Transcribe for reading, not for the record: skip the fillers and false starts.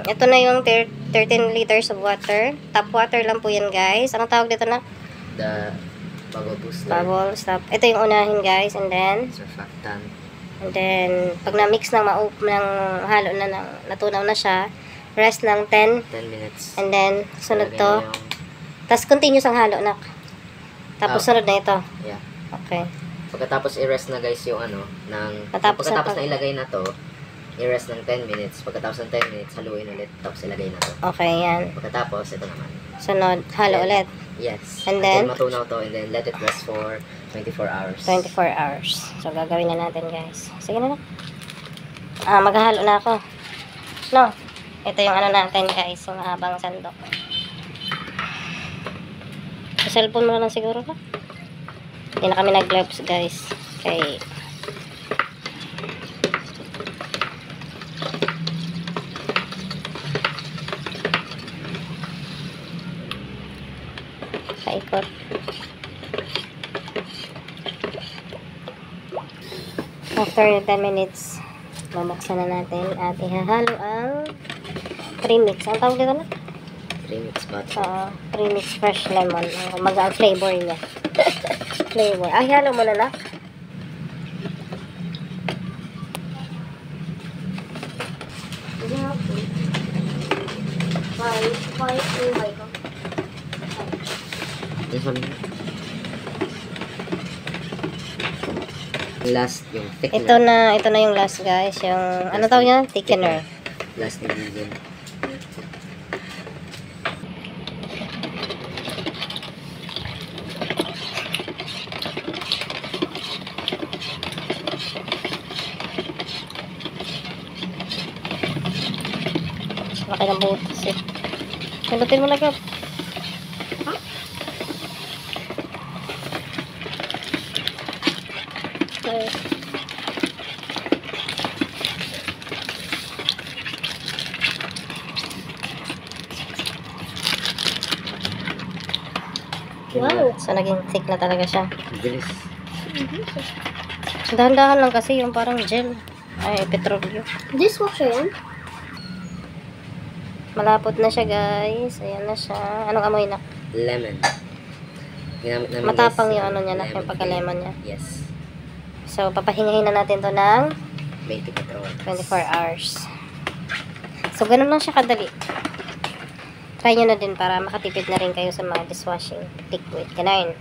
Ito na yung 13 liters of water. Tap water lang po yan, guys. Anong tawag dito na? The bubble booster. Bubble stop. Ito yung unahin, guys. And then, Surfactant. and then pag na-mix ng halo na, natunaw na siya, rest ng 10 minutes. And then, sunod to. Yung... Tapos, continuous ang halo, nak. Tapos, sunod na ito. Yeah. Okay. Pagkatapos, i-rest na guys yung pagkatapos na ilagay na to, i-rest ng 10 minutes. Pagkatapos ng 10 minutes, haluin ulit. Tapos ilagay na to. Okay, yan. Pagkatapos, ito naman. Sunod, halo ulit. Yes. And then, matunaw to, and then let it rest for 24 hours. 24 hours. So, gagawin na natin, guys. Sige na. Maghahalo na ako. No. Ito yung natin, guys. Yung mahabang sandok. Sa cellphone mo na lang siguro ka. Hindi na kami nag-gloves, guys. Okay. Paikot. After 10 minutes, babuksan na natin at ihahalo ang premix. Ang tawag dito na? Premix butter. Premix fresh lemon. Ang flavor niya. Flavor. Ay, halo mo na na. This one. Last yung thickener. Ito na yung last, guys. Yung, ano tawag niya? Thickener. Last ingredient. Laki ng butas eh. Pindutin mo na ka. Okay. Wow! So, naging thick na talaga siya. Bilis. Dahan-dahan lang kasi yung parang gel. Ay, petrolyo. Dishwasher yan? Malapot na siya, guys. Ayan na siya. Anong amoy na? Lemon. Ginamit namin Matapang guys, yung ano niya na, yung pagka-lemon niya. Yes. So, papahingahin na natin to ng 24 hours. 24 hours. So, ganun lang siya kadali. Try nyo na din para makatipid na rin kayo sa mga dishwashing liquid. Ganun.